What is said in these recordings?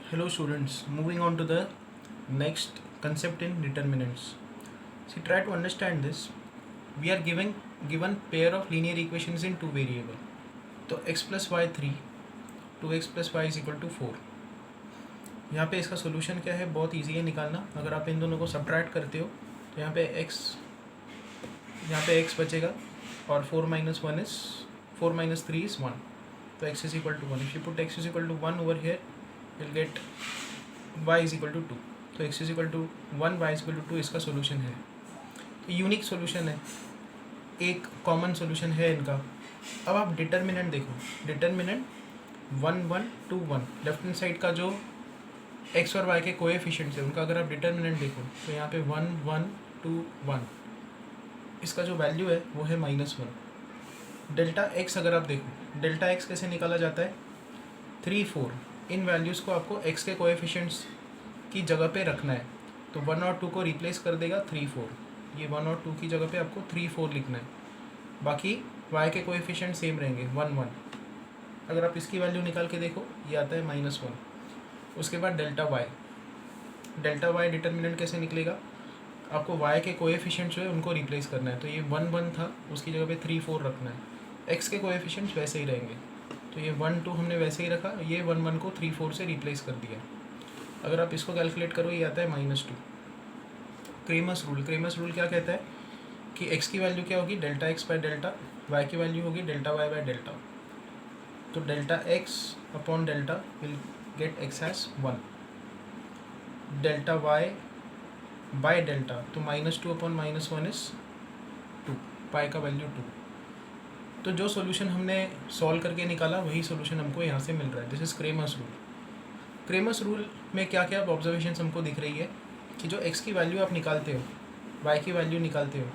Hello students, moving on to the next concept in determinants. See, try to understand this. We are given pair of linear equations in two variable. तो x plus y 3, 2x plus y is equal to 4. यहाँ पे इसका solution क्या है, बहुत easy है निकालना. अगर आप इन दोनों को सब्ट्रैक्ट करते हो तो यहाँ पे x बचेगा और 4 minus 1 is 4 minus 3 is 1. तो x is equal to 1. If you put x is equal to 1 over here, you'll get y is equal to 2. तो x is equal to 1, y is equal to 2 इसका solution है. तो unique solution है, एक common solution है इनका. अब आप डिटर्मिनेंट देखो, डिटर्मिनेंट 1 1 2 1. लेफ्ट हैंड साइड का जो x और y के कोएफिशिएंट्स है उनका अगर आप डिटर्मिनेंट देखो तो यहाँ पे 1 1 2 1, इसका जो वैल्यू है वो है -1. डेल्टा x अगर आप देखो, डेल्टा x कैसे निकाला जाता है, 3 4. इन वैल्यूज़ को आपको x के कोएफिशिएंट्स की जगह पे रखना है. तो 1 और 2 को रिप्लेस कर देगा 3 4. ये 1 और 2 की जगह पे आपको 3 4 लिखना है. बाकी y के कोएफिशिएंट सेम रहेंगे 1 1. अगर आप इसकी वैल्यू निकाल के देखो ये आता है -1. उसके बाद डेल्टा y डिटर्मिनेंट कैसे निकलेगा, आपको y के कोएफिशिएंट जो है उनको रिप्लेस करना है. तो ये 1 1 था, उसकी जगह पे 3 4 रखना है. x के कोएफिशिएंट्स वैसे ही रहेंगे, तो ये 1 2 हमने वैसे ही रखा, ये 1 1 को 3 4 से रिप्लेस कर दिया. अगर आप इसको कैलकुलेट करो ये आता है -2. क्रेमर्स रूल क्या कहता है कि x की वैल्यू क्या होगी, delta x by delta, y की वैल्यू होगी डेल्टा y बाय डेल्टा. तो delta x upon delta will get x as 1. Delta y by delta, तो -2 अपॉन -1 इज 2, पाई का वैल्यू 2. तो जो सॉल्यूशन हमने सॉल्व करके निकाला वही सॉल्यूशन हमको यहाँ से मिल रहा है. दिस इज क्रेमर्स रूल में क्या क्या ऑब्जर्वेशंस हमको दिख रही है कि जो x की वैल्यू आप निकालते हो, y की वैल्यू निकालते हो,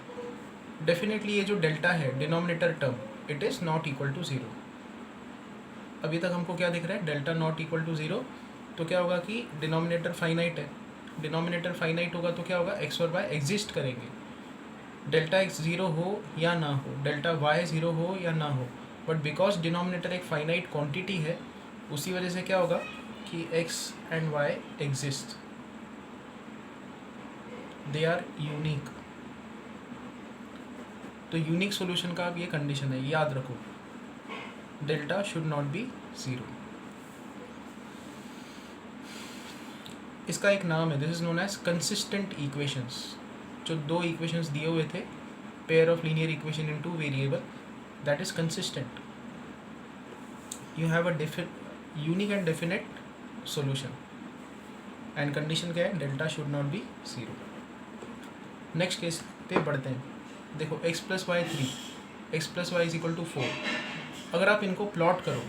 डेफिनेटली ये जो डेल्टा है denominator term, it is not equal to 0. अभी तक हमको क्या दिख रहा है, डेल्टा नॉट इक्वल टू 0. तो क्या होगा कि डिनोमिनेटर फाइनाइट है. डिनोमिनेटर फाइनाइट होगा तो क्या होगा, x और y एग्जिस्ट करेंगे. डेल्टा x 0 हो या ना हो, डेल्टा y 0 हो या ना हो, बट बिकॉज डिनोमिनेटर एक फाइनाइट क्वांटिटी है, उसी वजह से क्या होगा कि x and y exist, they are unique. तो यूनिक सॉल्यूशन का अब ये कंडीशन है, याद रखो, डेल्टा शुड नॉट बी 0. इसका एक नाम है, this is known as consistent equations. जो दो इक्वेशंस दिए हुए थे, pair of linear equation in two variable, that is consistent. You have a unique and definite solution, and condition क्या है, delta should not be 0. Next case पे बढ़ते हैं. देखो x plus y 3, x plus y is equal to 4. अगर आप इनको plot करो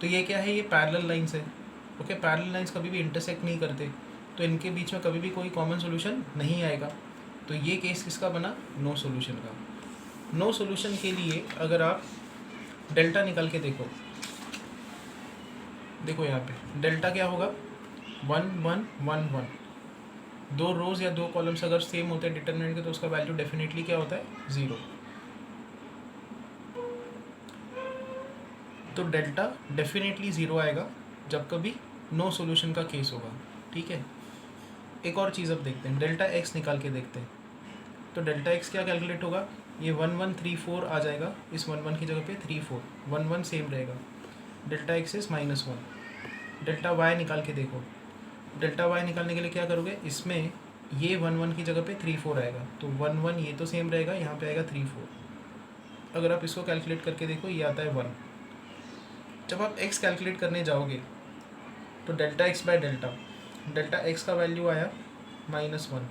तो ये क्या है, ये पैरेलल लाइन्स है. ओके, पैरेलल लाइन्स कभी भी इंटरसेक्ट नहीं करते, तो इनके बीच में कभी भी कोई कॉमन सोल्यूशन नहीं आएगा. तो ये केस किसका बना, नो सोल्यूशन का. नो सोल्यूशन के लिए अगर आप डेल्टा निकाल के देखो यहाँ पे डेल्टा क्या होगा, 1 1 1 1. दो रोज या दो कॉलम्स अगर सेम होते हैं डिटरमिनेंट के, तो उसका वैल्यू डेफिनेटली क्या होता है, 0. तो डेल्टा डेफिनेटली 0 आएगा जब कभी नो सोल्यूशन का केस होगा. ठीक है, एक और चीज़ अब देखते हैं, डेल्टा x निकाल के देखते हैं. तो डेल्टा x क्या कैलकुलेट होगा, ये 1 1 3 4 आ जाएगा, इस 1 1 की जगह पे 3 4, 1 1 सेम रहेगा. Delta x is -1. Delta y निकाल के देखो, डेल्टा y निकालने के लिए क्या करोगे, इसमें ये 1 1 की जगह पे 3 4 आएगा, तो 1 1 ये तो सेम रहेगा, यहाँ पे आएगा 3 4. अगर आप इसको कैलकुलेट करके देखो ये आता है 1. जब आप x कैलकुलेट करने जाओगे तो delta x by delta, delta x का वैल्यू आया -1,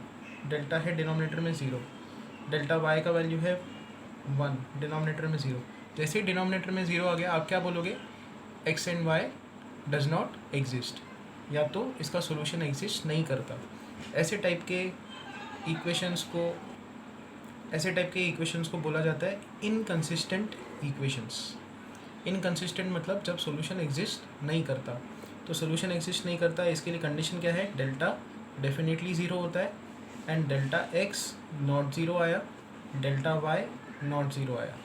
डेल्टा है डिनोमिनेटर में 0, डेल्टा y का वैल्यू है 1, डिनोमिनेटर में 0. जैसे ही डिनोमिनेटर में 0 आ गया, आप क्या बोलोगे, x and y does not exist, या तो इसका सोल्यूशन एग्जिस्ट नहीं करता. ऐसे टाइप के इक्वेशंस को बोला जाता है इनकंसिस्टेंट इक्वेशंस. इनकंसिस्टेंट मतलब जब सोल्यूशन एग्जिस्ट नहीं करता. तो सोल्यूशन एग्जिस्ट नहीं करता, इसके लिए कंडीशन क्या है, डेल्टा डेफिनेटली 0 होता है, एंड डेल्टा x नॉट 0 आया, डेल्टा y नॉट 0 आया.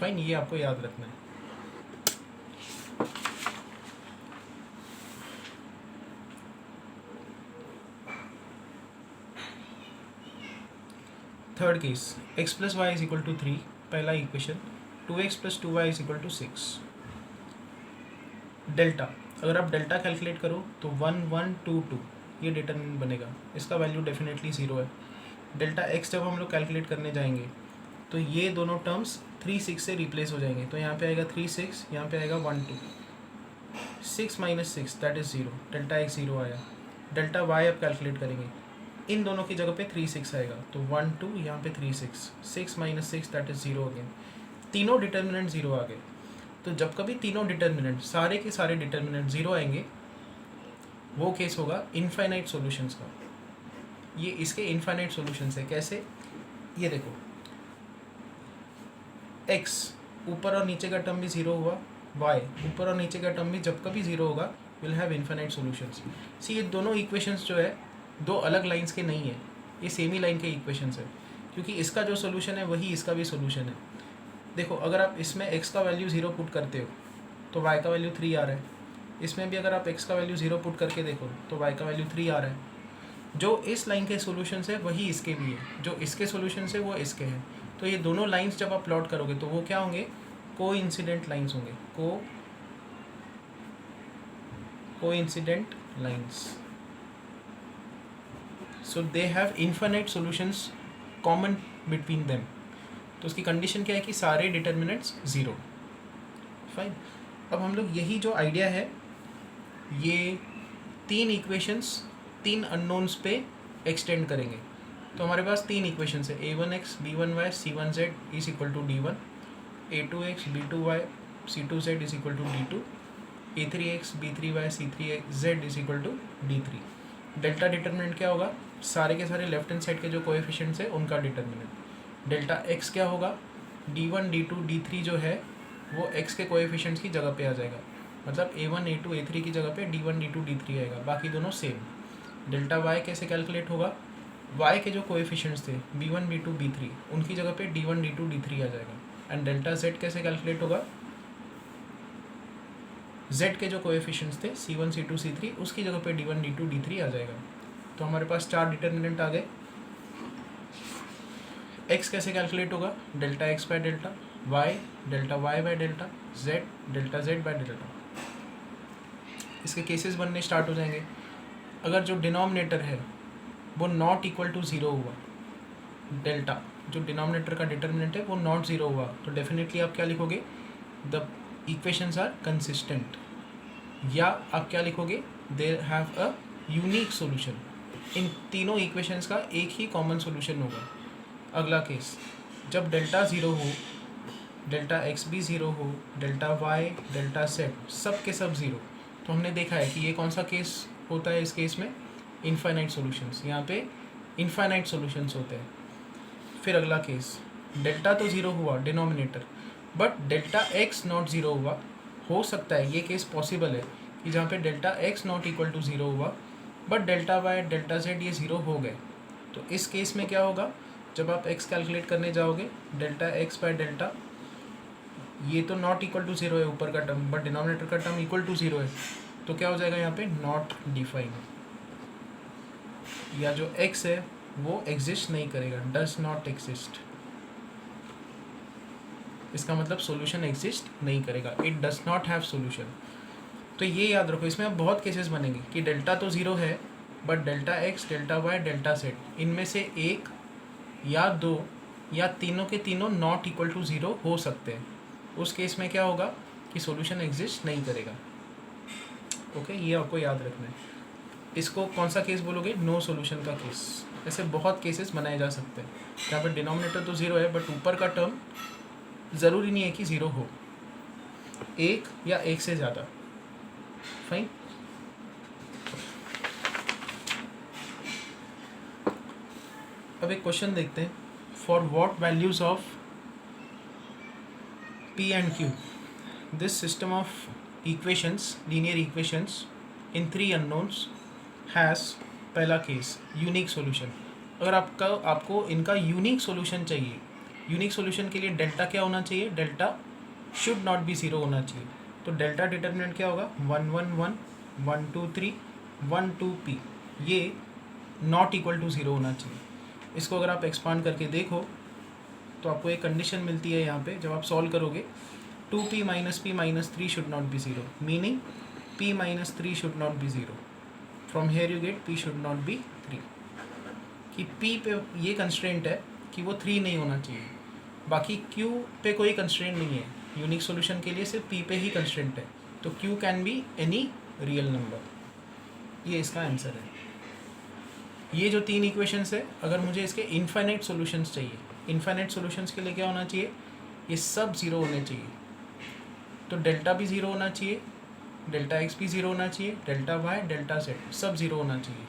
फाइन, ये आपको याद रखना है. Third case, x plus y is equal to 3, पहला equation, 2x plus 2y is equal to 6। Delta, अगर आप डेल्टा कैलकुलेट करो तो 1 1 2 2 ये डिटरमिनेंट बनेगा, इसका वैल्यू डेफिनेटली 0 है। डेल्टा x जब हम लोग कैलकुलेट करने जाएंगे तो ये दोनों टर्म्स 3 6 से रिप्लेस हो जाएंगे, तो यहाँ पे आएगा 3 6, यहाँ पे आएगा 1 2, 6 minus 6 that is 0, delta x 0 आया। डेल्टा y आप कैलकुलेट करेंगे, इन दोनों की जगह पे 3 6 आएगा, तो 1 2, यहाँ पे 3 6, 6 माइनस 6 दैट इज़ 0 अगेन, तीनों डिटर्मिनेंट 0 आ गए। तो जब कभी तीनों डिटर्मिनेंट, सारे के सारे डिटर्मिनेंट 0 आएंगे, वो केस होगा इनफाइनाइट सॉल्यूशंस का। ये इसके इनफाइनाइट सॉल्यूशंस है। कैसे, ये देखो, x ऊपर और नीचे का टर्म भी 0 हुआ, y ऊपर और नीचे का टर्म भी जब कभी 0 होगा, विल हैव इनफाइनाइट सॉल्यूशंस। सी, ये दोनों इक्वेशंस जो है दो अलग लाइंस के नहीं है, ये सेम ही लाइन के इक्वेशंस है, क्योंकि इसका जो सोल्यूशन है वही इसका भी सोल्यूशन है। देखो, अगर आप इसमें x का वैल्यू 0 पुट करते हो तो y का वैल्यू 3 आ रहा है, इसमें भी अगर आप x का वैल्यू 0 पुट करके देखो तो y का वैल्यू 3 आ रहा है। जो इस लाइन के सॉल्यूशंस है वही इसके भी है, जो इसके सॉल्यूशंस है वो इसके हैं। तो ये दोनों लाइंस जब आप प्लॉट करोगे तो वो क्या होंगे, कोइंसिडेंट लाइंस होंगे, coincident lines. So they have infinite solutions common between them. तो उसकी कंडीशन क्या है कि सारे डिटर्मिनेंट्स 0। फाइन, अब हम लोग यही जो आइडिया है ये 3 इक्वेशंस 3 अननोन्स पे एक्सटेंड करेंगे। तो हमारे पास 3 इक्वेशंस है, a1x b1y c1z is equal to d1, a2x b2y c2z is equal to d2, a3x b3y c3z is equal to d3। Delta determinant क्या होगा, सारे के सारे लेफ्ट हैंड साइड के जो कोएफिशिएंट्स है उनका डिटर्मिनेंट। डेल्टा x क्या होगा, d1 d2 d3 जो है वो x के कोएफिशिएंट्स की जगह पे आ जाएगा, मतलब a1 a2 a3 की जगह पे d1 d2 d3 आएगा, बाकी दोनों सेम। डेल्टा y कैसे कैलकुलेट होगा, y के जो कोएफिशिएंट्स थे b1 b2 b3 उनकी जगह पे d1 d2 d3 आ जाएगा। एंड डेल्टा z कैसे कैलकुलेट होगा, z के जो कोएफिशिएंट्स थे c1 c2 c3 उसकी जगह पे d1 d2 d3 आ जाएगा। तो हमारे पास 4 डिटर्मिनेंट आ गए। x कैसे कैलकुलेट होगा, delta x by delta y, delta y by delta z, delta z by delta. इसके केसेस बनने स्टार्ट हो जाएंगे। अगर जो डिनोमिनेटर है वो नॉट इक्वल टू 0 हुआ, डेल्टा जो डिनोमिनेटर का डिटर्मिनेंट है वो नॉट 0 हुआ, तो डेफिनेटली आप क्या लिखोगे, द इक्वेशंस आर कंसिस्टेंट, या आप क्या लिखोगे, there have a unique solution. इन तीनों इक्वेशंस का एक ही कॉमन सॉल्यूशन होगा। अगला केस, जब डेल्टा 0 हो, डेल्टा x भी 0 हो, डेल्टा y, डेल्टा z सब के सब 0, तो हमने देखा है कि ये कौन सा केस होता है, इस केस में इनफाइनाइट सॉल्यूशंस, यहाँ पे इनफाइनाइट सॉल्यूशंस होते हैं। फिर अगला केस, डेल्टा तो 0 हुआ denominator, but delta x not 0 हुआ। हो सकता है ये केस पॉसिबल है कि जहाँ पे delta x not equal to 0 हुआ but delta y delta z ये 0 हो गए। तो इस केस में क्या होगा, जब आप x कैलकुलेट करने जाओगे, डेल्टा x बाय डेल्टा, ये तो नॉट इक्वल टू 0 है ऊपर का टर्म, बट डिनोमिनेटर का टर्म इक्वल टू 0 है, तो क्या हो जाएगा यहाँ पे, नॉट डिफाइंड, या जो x है वो एग्जिस्ट नहीं करेगा, डज नॉट एग्जिस्ट। इसका मतलब सॉल्यूशन एग्जिस्ट नहीं करेगा, it does not have solution. तो ये याद रखो, इसमें अब बहुत केसेस बनेंगे कि डेल्टा तो 0 है but delta x, delta y, delta z इनमें से एक या दो या तीनों के तीनों नॉट इक्वल टू 0 हो सकते हैं। उस केस में क्या होगा कि सॉल्यूशन एग्जिस्ट नहीं करेगा। ओके, ये आपको याद रखना है। इसको कौन सा केस बोलोगे, नो सॉल्यूशन का केस। ऐसे बहुत केसेस बनाए जा सकते हैं जहाँ पर डिनोमिनेटर तो 0 है बट ऊपर का टर्म ज़रूरी नहीं है कि 0 हो, एक या एक से ज़्यादा। फाइन, अब एक क्वेश्चन देखते हैं, for what values of p and q this system of equations, linear equations in 3 unknowns has, पहला केस, यूनिक सॉल्यूशन। अगर आपको इनका यूनिक सॉल्यूशन चाहिए, यूनिक सॉल्यूशन के लिए डेल्टा क्या होना चाहिए, डेल्टा शुड नॉट बी 0 होना चाहिए। तो डेल्टा डिटर्मिनेंट क्या होगा, 1 1 1 1 2 3 1 2 p, ये नॉट इक्वल टू 0 होना चाहिए। इसको अगर आप एक्सपांड करके देखो तो आपको एक कंडीशन मिलती है यहाँ पे, जब आप सॉल्व करोगे 2p minus p minus 3 should not be 0, meaning p minus 3 should not be 0. From here you get p should not be 3. कि p पे ये कंस्ट्रेंट है कि वो 3 नहीं होना चाहिए, बाकी q पे कोई कंस्ट्रेंट नहीं है. यूनिक सॉल्यूशन के लिए सिर्फ p पे ही कंस्ट्रेंट है, तो q can be any real number. ये इसका आंसर है. ये जो 3 इक्वेशंस है, अगर मुझे इसके इनफाइनाइट सॉल्यूशंस चाहिए, इनफाइनाइट सॉल्यूशंस के लिए क्या होना चाहिए, ये सब ज़ीरो होने चाहिए. तो डेल्टा भी ज़ीरो होना चाहिए, डेल्टा एक्स भी ज़ीरो होना चाहिए, डेल्टा वाई, डेल्टा जेड सब ज़ीरो होना चाहिए.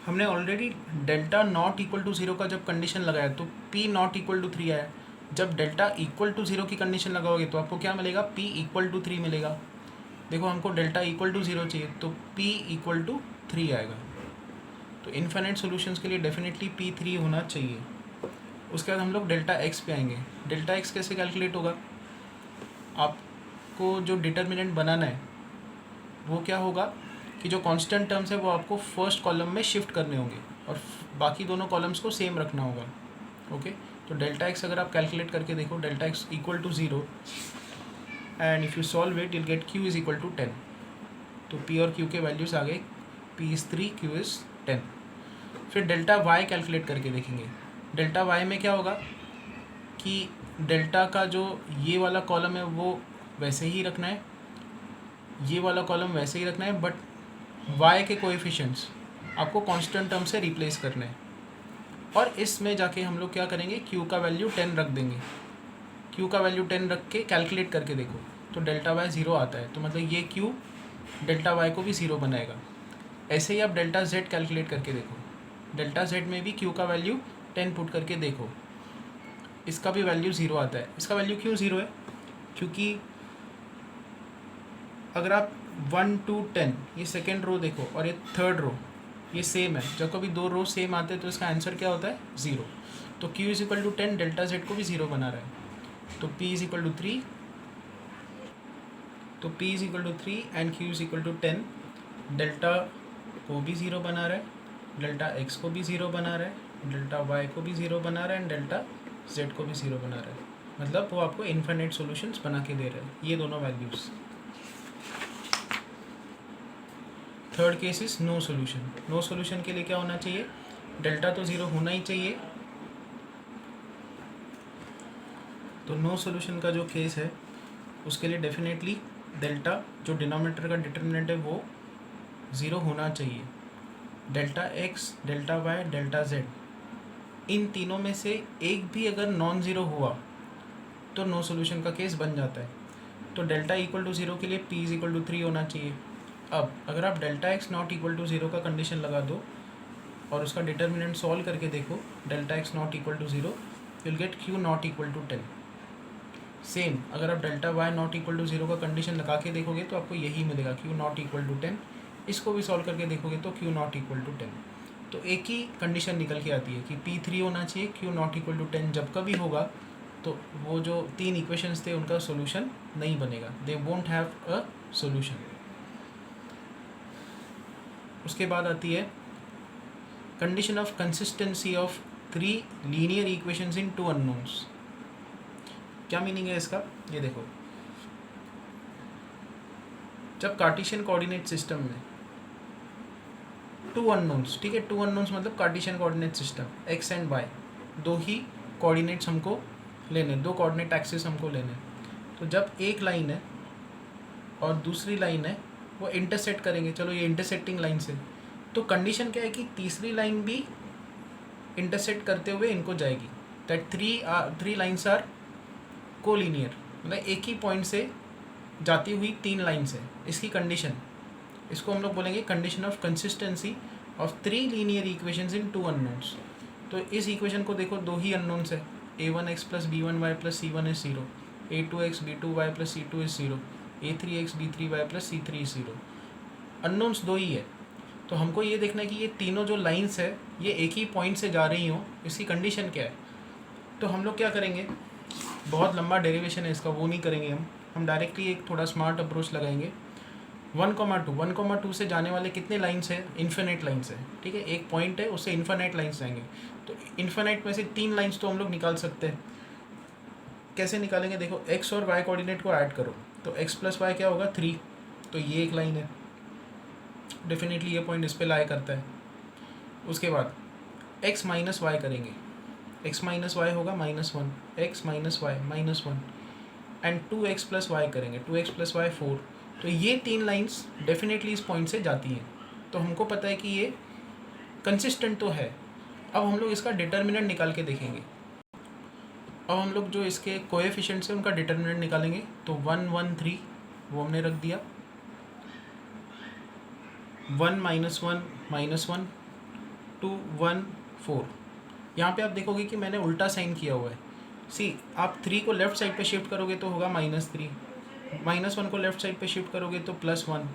हमने already delta not equal to zero का जब कंडीशन लगाया तो पी नॉट इक्वल टू 3 आया. जब डेल्टा इक्वल टू ज़ीरो की कंडीशन लगाओगे तो आपको क्या मिलेगा, पी इक्वल टू 3 मिलेगा. देखो हमको डेल्टा इक्वल टू 0 चाहिए, तो पी इक्वल टू 3 आएगा. तो इनफाइनाइट सॉल्यूशंस के लिए डेफिनेटली पी 3 होना चाहिए. उसके बाद हम लोग डेल्टा एक्स पे आएंगे. डेल्टा एक्स कैसे कैलकुलेट होगा, आपको जो डिटर्मिनेंट बनाना है वो क्या होगा कि जो कांस्टेंट टर्म्स है वो आपको फर्स्ट कॉलम में शिफ्ट करने होंगे और बाकी दोनों कॉलम्स को सेम रखना होगा. ओके, तो डेल्टा एक्स अगर आप कैलकुलेट करके देखो, delta x equal to 0 and if you solve it you'll get q is equal to 10. तो p और q के वैल्यूज़ आ गए, p इज़ 3, q इज़ 10. फिर डेल्टा y कैलकुलेट करके देखेंगे. डेल्टा y में क्या होगा कि डेल्टा का जो ये वाला कॉलम है वो वैसे ही रखना है, ये वाला कॉलम वैसे ही रखना है, बट y के कोएफिशिएंट्स आपको कांस्टेंट टर्म से रिप्लेस करना है. और इसमें जाके हम लोग क्या करेंगे, q का वैल्यू 10 रख देंगे. q का वैल्यू 10 रख के कैलकुलेट करके देखो तो डेल्टा y 0 आता है, तो मतलब ये q डेल्टा y को भी 0 बनाएगा. ऐसे ही आप डेल्टा z कैलकुलेट करके देखो, डेल्टा z में भी q का वैल्यू 10 पुट करके देखो, इसका भी वैल्यू 0 आता है. इसका वैल्यू क्यों 0 है, क्योंकि अगर आप 1 to 10 ये सेकेंड रो देखो और ये थर्ड रो ये सेम है, जब कभी दो रो सेम आते हैं तो इसका आंसर क्या होता है, 0. तो q is equal to 10, delta z को भी 0 बना रहा है. तो p इज इक्वल टू 3, तो p is equal to 3 and q is equal to 10. Delta को भी 0 बना रहा है, डेल्टा x को भी 0 बना रहा है, डेल्टा y को भी 0 बना रहा है एंड डेल्टा z को भी 0 बना रहा है. मतलब वो आपको इनफाइनाइट सॉल्यूशंस बना के दे रहे हैं ये दोनों values. Third case is no solution. No solution के लिए क्या होना चाहिए, डेल्टा तो 0 होना ही चाहिए. तो नो सॉल्यूशन का जो केस है उसके लिए डेफिनेटली डेल्टा जो डिनोमिनेटर का डिटर्मिनेंट है वो 0 होना चाहिए. Delta x, delta y, delta z इन तीनों में से एक भी अगर नॉन ज़ीरो हुआ तो नो सॉल्यूशन का केस बन जाता है. तो डेल्टा इक्वल टू 0 के लिए p इज इक्वल टू 3 होना चाहिए. अब अगर आप delta x not equal to 0 का कंडीशन लगा दो और उसका डिटर्मिनेंट सॉल्व करके देखो, delta x not equal to 0 will get q not equal to 10. Same अगर आप delta y not equal to 0 का कंडीशन लगा के देखोगे तो आपको यही मिलेगा, q नॉट इक्वल टू 10. इसको भी सॉल्व करके देखोगे तो q नॉट इक्वल टू 10. तो एक ही कंडीशन निकल के आती है कि p3 होना चाहिए, q नॉट इक्वल टू 10 जब कभी होगा तो वो जो 3 इक्वेशंस थे उनका सॉल्यूशन नहीं बनेगा, they won't have a solution. उसके बाद आती है condition of consistency of 3 linear equations in 2 unknowns. क्या मीनिंग है इसका, ये देखो. जब कार्टेशियन कोऑर्डिनेट सिस्टम में 2 अननोन्स, ठीक है, 2 अननोन्स मतलब Cartesian coordinate system, x and y दो ही कोऑर्डिनेट्स हमको लेने, दो कोऑर्डिनेट एक्सिस हमको लेने. तो जब एक लाइन है और दूसरी लाइन है वो इंटरसेक्ट करेंगे, चलो ये इंटरसेक्टिंग लाइन से, तो कंडीशन क्या है कि तीसरी लाइन भी इंटरसेक्ट करते हुए इनको जाएगी. That three lines are collinear, मतलब एक ही पॉइंट से जाती हुई 3 लाइन्स है. इसकी कंडीशन, इसको हम लोग बोलेंगे condition of consistency of 3 linear equations in 2 unknowns. तो इस इक्वेशन को देखो, दो ही अननोन्स है, a1x plus b1y plus c1 is 0, a2x b2y plus c2 is 0, a3x b3y plus c3 is 0. Unknowns दो ही है. तो हमको ये देखना है कि ये तीनों जो लाइन्स है ये एक ही पॉइंट से जा रही हों, इसकी कंडीशन क्या है. तो हम लोग क्या करेंगे, बहुत लंबा डेरिवेशन है इसका, वो नहीं करेंगे हम डायरेक्टली एक थोड़ा स्मार्ट अप्रोच लगाएंगे. 1,2 से जाने वाले कितने लाइन्स है? इन्फिनिट लाइन्स है, ठीक है। एक पॉइंट है, उससे इन्फिनिट लाइन्स जाएंगे, तो इन्फिनिट में से 3 लाइन्स तो हम लोग निकाल सकते हैं। कैसे निकालेंगे? देखो, x और y कोऑर्डिनेट को ऐड करो, तो x प्लस वाई क्या होगा? 3, तो ये एक लाइन है, डेफिनेटली ये पॉइंट इस पे लाई करता है। उसके बाद x माइनस वाई करेंगे, x माइनस वाई होगा -1, x minus y -1, and 2x plus y करेंगे, 2x प्लस वाई 4, तो ये 3 लाइन्स डेफिनेटली इस पॉइंट से जाती हैं। तो हमको पता है कि ये कंसिस्टेंट तो है। अब हम लोग इसका डिटर्मिनेंट निकाल के देखेंगे। अब हम लोग जो इसके कोएफिशिएंट्स हैं उनका डिटर्मिनेंट निकालेंगे, तो 1 1 3 वो हमने रख दिया, 1 -1 -1 2 1 4। यहाँ पे आप देखोगे कि मैंने उल्टा साइन किया हुआ है। सी, आप 3 को लेफ्ट साइड पे शिफ्ट करोगे तो होगा -3, -1 को लेफ्ट साइड पे शिफ्ट करोगे तो +1,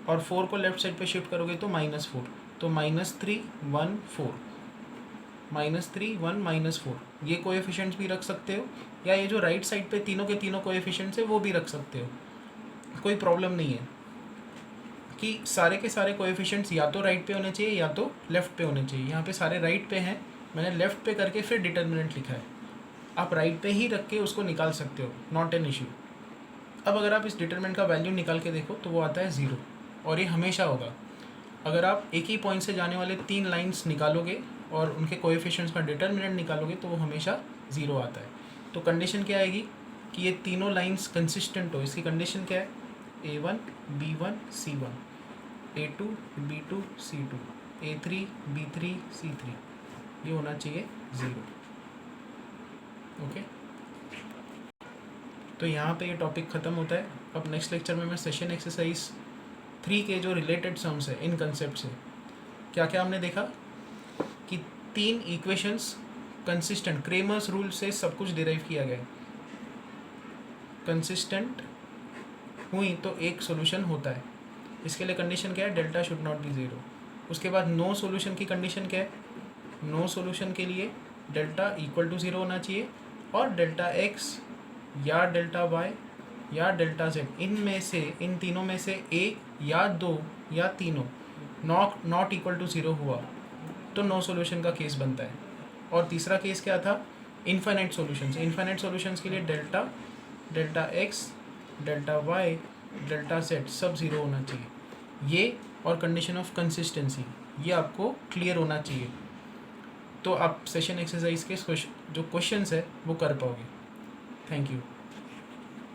और 4 को लेफ्ट साइड पे शिफ्ट करोगे तो -4, तो -3 1 4, -3 1 -4। ये कोएफिशिएंट्स भी रख सकते हो, या ये जो राइट साइड पे तीनों के तीनों कोएफिशिएंट्स है वो भी रख सकते हो, कोई प्रॉब्लम नहीं है कि सारे के सारे कोएफिशिएंट्स या तो राइट पे होने चाहिए या तो लेफ़्ट पे होने चाहिए। यहाँ पे सारे राइट पे हैं, मैंने लेफ़्ट पे करके फिर डिटर्मिनेंट लिखा है। आप राइट पे ही रख के उसको निकाल सकते हो, नॉट एन इशू। अब अगर आप इस डिटर्मिनेंट का वैल्यू निकाल के देखो तो वो आता है 0, और ये हमेशा होगा। अगर आप एक ही पॉइंट से जाने वाले 3 लाइन्स निकालोगे और उनके कोएफिशिएंट्स का डिटर्मिनेंट निकालोगे तो वो हमेशा 0 आता है। तो कंडीशन क्या आएगी कि ये तीनों लाइन्स कंसिस्टेंट हो। इसकी कंडीशन क्या है? A1 B1 C1, A2 B2 C2, A3 B3 C3, ये होना चाहिए 0। ओके, तो यहाँ पे ये टॉपिक ख़त्म होता है। अब नेक्स्ट लेक्चर में मैं सेशन एक्सरसाइज 3 के जो रिलेटेड सम्स है इन कंसेप्ट से, क्या क्या हमने देखा कि 3 इक्वेशंस कंसिस्टेंट, क्रेमर्स रूल से सब कुछ डिराइव किया गया है। कंसिस्टेंट हुई तो एक सॉल्यूशन होता है। इसके लिए कंडीशन क्या है? Delta should not be 0। उसके बाद नो सॉल्यूशन की कंडीशन क्या है? नो सॉल्यूशन के लिए डेल्टा इक्वल टू 0 होना चाहिए, और डेल्टा एक्स या डेल्टा वाई या डेल्टा जेड, इनमें से, इन तीनों में से एक या दो या तीनों नॉट इक्वल टू 0 हुआ तो नो सॉल्यूशन का केस बनता है। और तीसरा केस क्या था? Infinite solutions. इन्फाइनाइट सॉल्यूशंस के लिए delta x, delta y, delta z सब 0 होना चाहिए। ये और कंडीशन ऑफ कंसिस्टेंसी, ये आपको क्लियर होना चाहिए, तो आप सेशन एक्सरसाइज के जो क्वेश्चंस है वो कर पाओगे। Thank you.